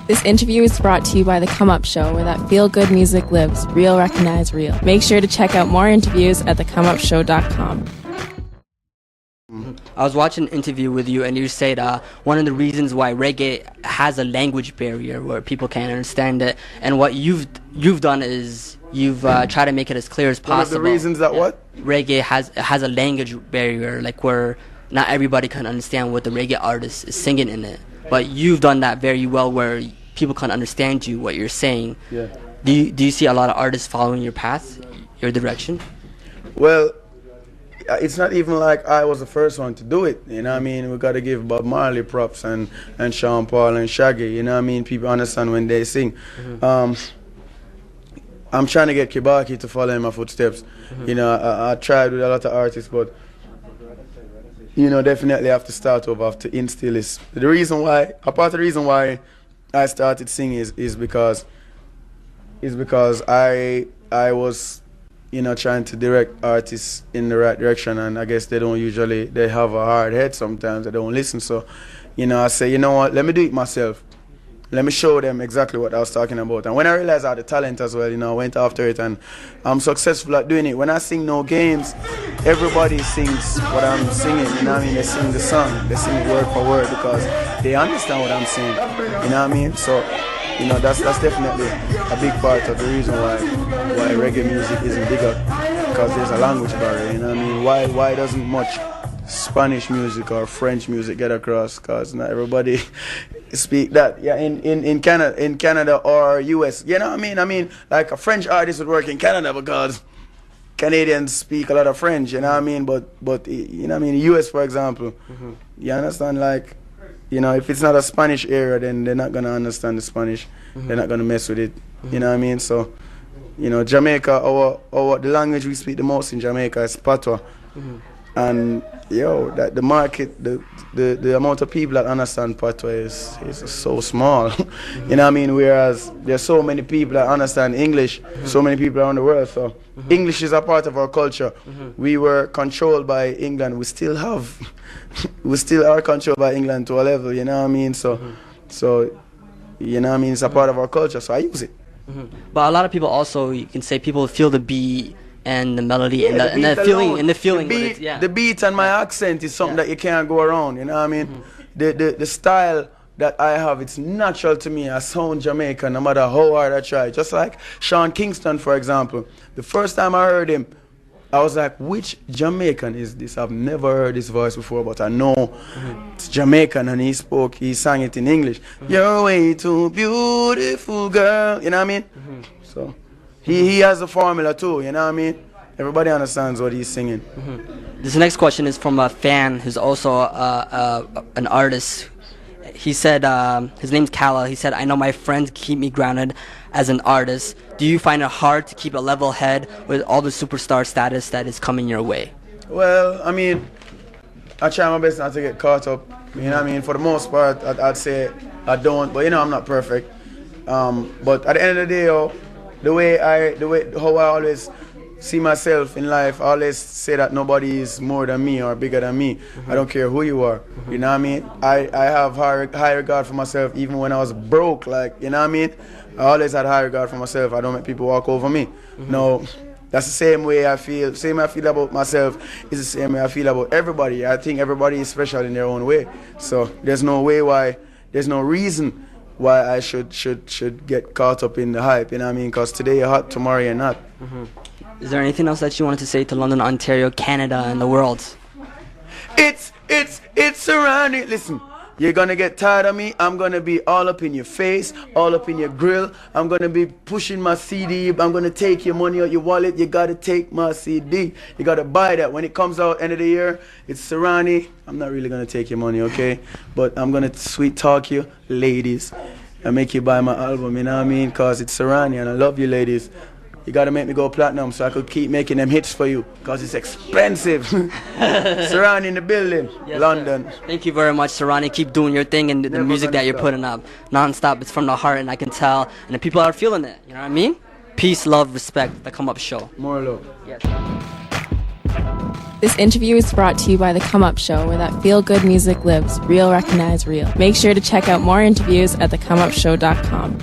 This interview is brought to you by The Come Up Show, where that feel-good music lives. Real recognize real. Make sure to check out more interviews at thecomeupshow.com. I was watching an interview with you, and you said one of the reasons why reggae has a language barrier where people can't understand it, and what you've done is you've tried to make it as clear as possible. One of the reasons that what? Reggae has a language barrier, like where not everybody can understand what the reggae artist is singing in it. But you've done that very well, where people can understand you, what you're saying. Yeah. Do you see a lot of artists following your path, your direction? Well, it's not even like I was the first one to do it. You know what I mean? We got to give Bob Marley props and Sean Paul and Shaggy. You know what I mean? People understand when they sing. I'm trying to get Kibaki to follow in my footsteps. You know, I tried with a lot of artists, but you know, definitely have to start over, have to instill this. The reason why, a part of the reason why I started singing is because I was, you know, trying to direct artists in the right direction, and I guess they have a hard head sometimes, they don't listen. So, you know, I say, you know what, let me do it myself. Let me show them exactly what I was talking about. And when I realized I had the talent as well, you know, I went after it, and I'm successful at doing it. When I sing No Games, everybody sings what I'm singing, you know what I mean? They sing the song, they sing it word for word because they understand what I'm saying, you know what I mean? So, you know, that's definitely a big part of the reason why reggae music isn't bigger, because there's a language barrier, you know what I mean? Why doesn't much Spanish music or French music get across? Because not everybody speak that. Yeah, in Canada or US, you know what I mean? I mean, like a French artist would work in Canada because Canadians speak a lot of French, you know what I mean? But you know what I mean? US, for example, you understand, like, you know, if it's not a Spanish area, then they're not gonna understand the Spanish. They're not gonna mess with it. You know what I mean? So, you know, Jamaica, the language we speak the most in Jamaica is Patois. And yo, that the market, the amount of people that understand Patois is so small. You know what I mean? Whereas there's so many people that understand English, so many people around the world. So English is a part of our culture. We were controlled by England. We still are controlled by England to a level. You know what I mean? So you know what I mean? It's a part of our culture. So I use it. But a lot of people also, you can say, people feel the beat and the melody, and the feeling. The beat and my accent is something that you can't go around. You know what I mean? The style that I have, it's natural to me. I sound Jamaican no matter how hard I try. Just like Sean Kingston, for example. The first time I heard him, I was like, which Jamaican is this? I've never heard his voice before, but I know it's Jamaican, and he sang it in English. You're way too beautiful, girl. You know what I mean? So he has a formula too, you know what I mean? Everybody understands what he's singing. This next question is from a fan who's also an artist. He said, his name's Kala. He said, I know my friends keep me grounded as an artist. Do you find it hard to keep a level head with all the superstar status that is coming your way? Well, I mean, I try my best not to get caught up. You know what I mean? For the most part, I'd say I don't, but you know, I'm not perfect. But at the end of the day, how I always see myself in life, I always say that nobody is more than me or bigger than me. I don't care who you are. You know what I mean? I have high regard for myself even when I was broke, like, you know what I mean? I always had high regard for myself. I don't let people walk over me. No, that's the same way I feel. Same way I feel about myself is the same way I feel about everybody. I think everybody is special in their own way. So there's no reason why I should get caught up in the hype, you know what I mean? Because today you're hot, tomorrow you're not. Is there anything else that you wanted to say to London, Ontario, Canada, and the world? It's Serani. Listen, you're gonna get tired of me. I'm gonna be all up in your face, all up in your grill. I'm gonna be pushing my CD. I'm gonna take your money out your wallet. You gotta take my CD. You gotta buy that. When it comes out end of the year, it's Serani. I'm not really gonna take your money, okay? But I'm gonna sweet talk you, ladies, and make you buy my album, you know what I mean? Cause it's Serani and I love you, ladies. You gotta make me go platinum so I could keep making them hits for you, cause it's expensive. Serani in the building, yes, London. Sir. Thank you very much, Serani. Keep doing your thing, and the music that you're putting up non-stop. It's from the heart, and I can tell, and the people are feeling it. You know what I mean? Peace, love, respect. The Come Up Show. More love. Yes. This interview is brought to you by The Come Up Show, where that feel-good music lives. Real recognize real. Make sure to check out more interviews at thecomeupshow.com.